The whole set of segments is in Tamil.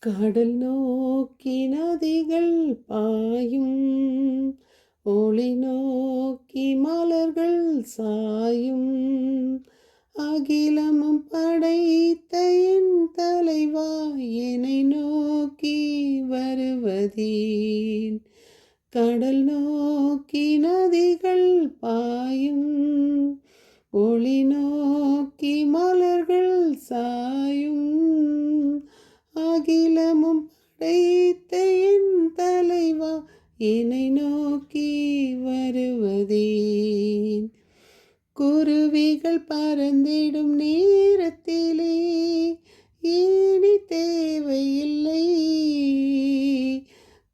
கடல் நோக்கி நதிகள் பாயும், ஒளி நோக்கி மலர்கள் சாயும். அகிலமும் படைத்த என் தலைவா, என்னை நோக்கி வருவதேன்? கடல் நோக்கி நதிகள் பாயும், ஒளி நோக்கி மலர்கள் சாயும். அகிலமும் படைத்த என் தலைவா, என்னை நோக்கி வருவதேன்? குருவிகள் பறந்திடும் நேரத்திலே ஏனி தேவையில்லை.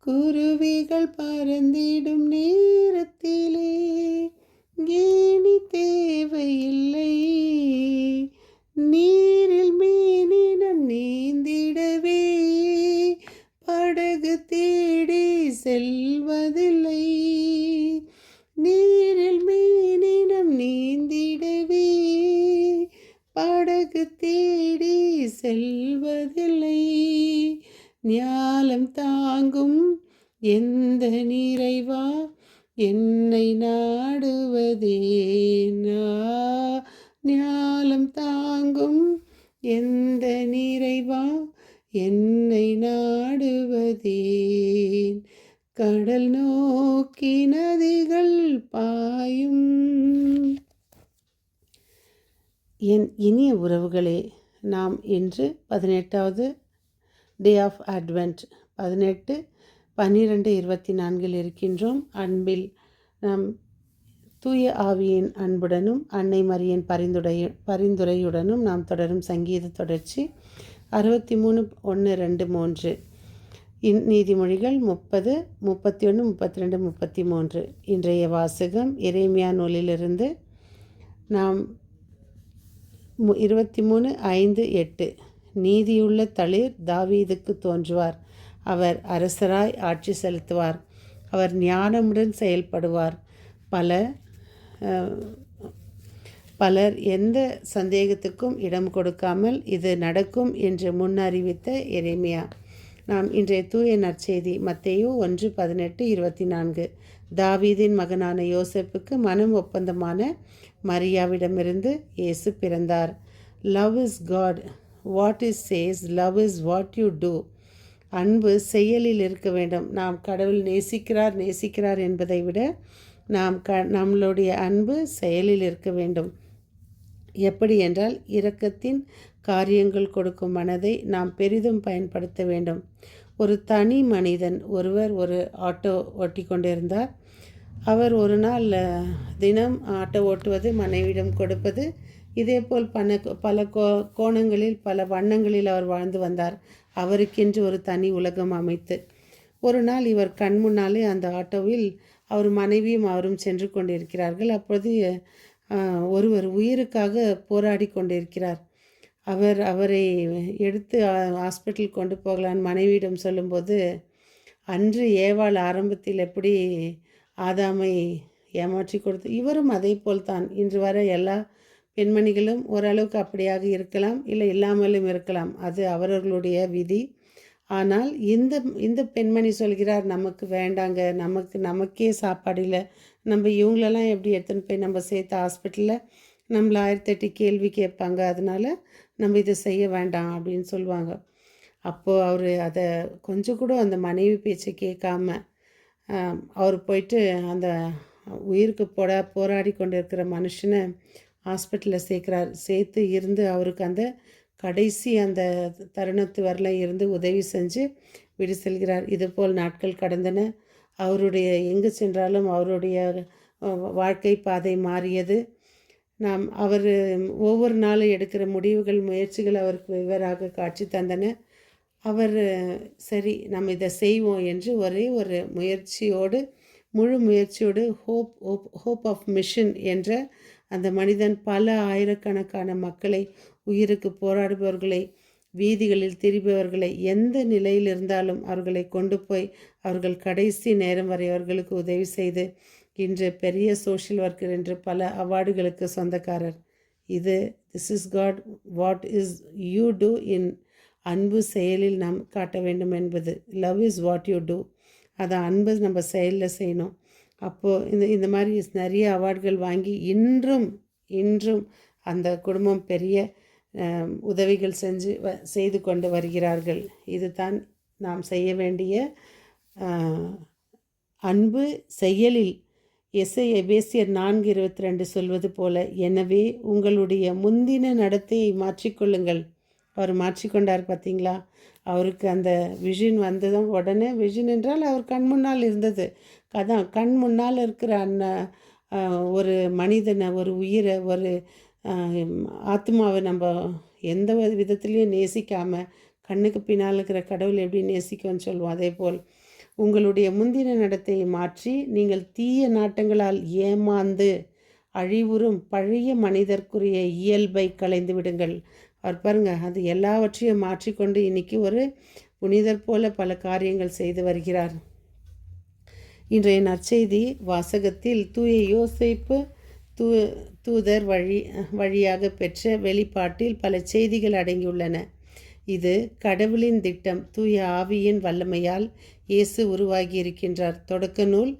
குருவிகள் பறந்திடும் நேரத்திலே ஏனி தேவையில்லை. நீரில் மீனினம் நீந்திடவே படகு தேடி செல்வதில்லை. நீரில் மீனினம் நீந்திடவே படகு தேடி செல்வதில்லை. ஞாலம் தாங்கும் எந்த நிறைவா, என்னை நாடுவதேனா? ஞாலம் தாங்கும் எந்த நிறைவா, என்னை நாடுவதேன்? கடல் நோக்கி நதிகள் பாயும். என் இனிய உறவுகளே, நாம் இன்று 18வது டே ஆஃப் அட்வென்ட் 18/12/24 இருக்கின்றோம். அன்பில் நாம் தூய ஆவியின் அன்புடனும் அன்னை மரியின் பரிந்துரையுடனும் நாம் தொடரும் சங்கீத தொடர்ச்சி 63:1-2-3. நீதிமொழிகள் 30, 31, 32, 33. இன்றைய வாசகம் எரேமியா நூலிலிருந்து. நாம் 23:5-8. நீதியுள்ள தளிர் தாவீதுக்கு தோன்றுவார். அவர் அரசராய் ஆட்சி செலுத்துவார். அவர் ஞானமுடன் செயல்படுவார். பலர் எந்த சந்தேகத்துக்கும் இடம் கொடுக்காமல் இது நடக்கும் என்று முன்னறிவித்த எரேமியா. நாம் இன்றைய தூய நற்செய்தி மத்தேயு 1:18-24. தாவீதின் மகனான யோசேப்புக்கு மனம் ஒப்பந்தமான மரியாவிடமிருந்து இயேசு பிறந்தார். Love is God, what is chase, love is what you do. அன்பு செயலில் இருக்க வேண்டும். நாம் கடவுள் நேசிக்கிறார் என்பதை விட நம்மளுடைய அன்பு செயலில் இருக்க வேண்டும். எப்படி என்றால், இரக்கத்தின் காரியங்கள் கொடுக்கும் மனதை நாம் பெரிதும் பயன்படுத்த வேண்டும். ஒரு தனி மனிதன் ஒருவர் ஒரு ஆட்டோ ஓட்டி கொண்டிருந்தார். அவர் ஒரு நாள் தினம் ஆட்டோ ஓட்டுவது, மனைவியிடம் கொடுப்பது, இதேபோல் பல கோணங்களில் பல வண்ணங்களில் அவர் வாழ்ந்து வந்தார். அவருக்கென்று ஒரு தனி உலகம் அமைத்து. ஒரு நாள் இவர் கண் முன்னாலே அந்த ஆட்டோவில் அவர் மனைவியும் அவரும் சென்று கொண்டிருக்கிறார்கள். அப்பொழுது ஒருவர் உயிருக்காக போராடி கொண்டிருக்கிறார். அவரை எடுத்து ஹாஸ்பிட்டல் கொண்டு போகலான்னு மனைவியிடம் சொல்லும்போது, அன்று ஏவாள் ஆரம்பத்தில் எப்படி ஆதாமை ஏமாற்றி கொடுத்து, இவரும் அதே போல்தான். இன்று வர எல்லா பெண்மணிகளும் ஓரளவுக்கு அப்படியாக இருக்கலாம், இல்லை இல்லாமலும் இருக்கலாம். அது அவர்களுடைய விதி. ஆனால் இந்த பெண்மணி சொல்கிறார், நமக்கு வேண்டாங்க, நமக்கே சாப்பாடு இல்லை, நம்ம இவங்களெல்லாம் எப்படி எடுத்துன்னு போய் நம்ம சேர்த்த ஹாஸ்பிட்டலில் நம்மளை 1008 கேள்வி கேட்பாங்க, அதனால் நம்ம இதை செய்ய வேண்டாம் அப்படின்னு சொல்லுவாங்க. அப்போது அவர் அதை கொஞ்சம் கூட அந்த மனைவி பேச்சை கேட்காம அவர் போயிட்டு அந்த உயிருக்கு போராடி கொண்டு இருக்கிற மனுஷனை ஹாஸ்பிட்டலில் சேர்த்து இருந்து அவருக்கு அந்த கடைசி அந்த தருணத்து வரல இருந்து உதவி செஞ்சு விடு செல்கிறார். இதுபோல் நாட்கள் கடந்தன. அவருடைய எங்கு சென்றாலும் அவருடைய வாழ்க்கை பாதை மாறியது. அவர் ஒவ்வொரு நாளும் எடுக்கிற முடிவுகள், முயற்சிகள் அவருக்கு வெவ்வேறாக காட்சி தந்தன. அவர் சரி நம்ம இதை செய்வோம் என்று ஒரே ஒரு முழு முயற்சியோடு ஹோப் ஆஃப் மிஷன் என்ற அந்த மனிதன் பல ஆயிரக்கணக்கான மக்களை, உயிருக்கு போராடுபவர்களை, வீதிகளில் திரிபவர்களை, எந்த நிலையில் இருந்தாலும் அவர்களை கொண்டு போய் அவர்கள் கடைசி நேரம் வரை அவர்களுக்கு உதவி செய்து இன்று பெரிய சோஷியல் ஒர்க்கர் என்று பல அவார்டுகளுக்கு சொந்தக்காரர். This is God, what is you do in அன்பு செயலில் நாம் காட்ட வேண்டும் என்பது. Love is what you do. அதை அன்பு நம்ம செயலில் செய்யணும். அப்போது இந்த மாதிரி நிறைய அவார்டுகள் வாங்கி இன்றும் அந்த குடும்பம் பெரிய உதவிகள் செய்து கொண்டு வருகிறார்கள். இதுதான் நாம் செய்ய வேண்டிய அன்பு செயலில். எபேசியர் 4:22 சொல்வது போல, எனவே உங்களுடைய முந்தின நடத்தையை மாற்றிக்கொள்ளுங்கள். அவர் மாற்றிக்கொண்டார் பார்த்தீங்களா? அவருக்கு அந்த விஷன் வந்ததும் உடனே, விஷன் என்றால் அவர் கண் முன்னால் இருந்தது. அதான் கண் முன்னால் இருக்கிற ஒரு மனிதனை, ஒரு உயிரை, ஒரு ஆத்மாவை நம்ம எந்த விதத்துலேயும் நேசிக்காமல் கண்ணுக்கு பின்னால் இருக்கிற கடவுள் எப்படி நேசிக்கும்னு சொல்லுவோம். அதே போல் உங்களுடைய முந்தின நடத்தையை மாற்றி நீங்கள் தீய நாட்டங்களால் ஏமாந்து அழிவுறும் பழைய மனிதர்க்குரிய இயல்பை களைந்து விடுங்கள். அவர் பாருங்க, அது எல்லாவற்றையும் மாற்றிக்கொண்டு இன்னைக்கு ஒரு புனிதர் போல பல காரியங்கள் செய்து வருகிறார். இன்றைய நற்செய்தி வாசகத்தில் தூய யோசேப்பு தூதர் வழியாக பெற்ற வெளிப்பாட்டில் பல செய்திகள் அடங்கியுள்ளன. இது கடவுளின் திட்டம். தூய ஆவியின் வல்லமையால் இயேசு உருவாகி இருக்கின்றார். தொடக்க நூல்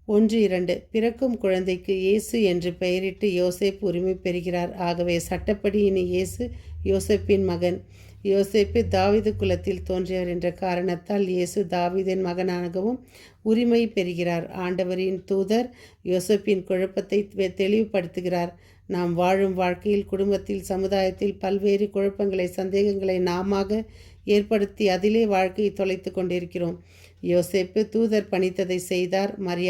1:2. பிறக்கும் குழந்தைக்கு இயேசு என்று பெயரிட்டு யோசேப்பு உரிமை பெறுகிறார். ஆகவே சட்டப்படி இனி இயேசு யோசேப்பின் மகன். யோசேப்பு தாவீது குலத்தில் தோன்றியவர் என்ற காரணத்தால் இயேசு தாவீதின் மகனாகவும் உரிமை பெறுகிறார். ஆண்டவரின் தூதர் யோசேப்பின் குழப்பத்தை தெளிவுபடுத்துகிறார். நாம் வாழும் வாழ்க்கையில், குடும்பத்தில், சமுதாயத்தில் பல்வேறு குழப்பங்களை, சந்தேகங்களை நாமாக ஏற்படுத்தி அதிலே வாழ்க்கையை தொலைத்து கொண்டிருக்கிறோம். யோசேப்பு தூதர் பணித்ததை செய்தார். மரியா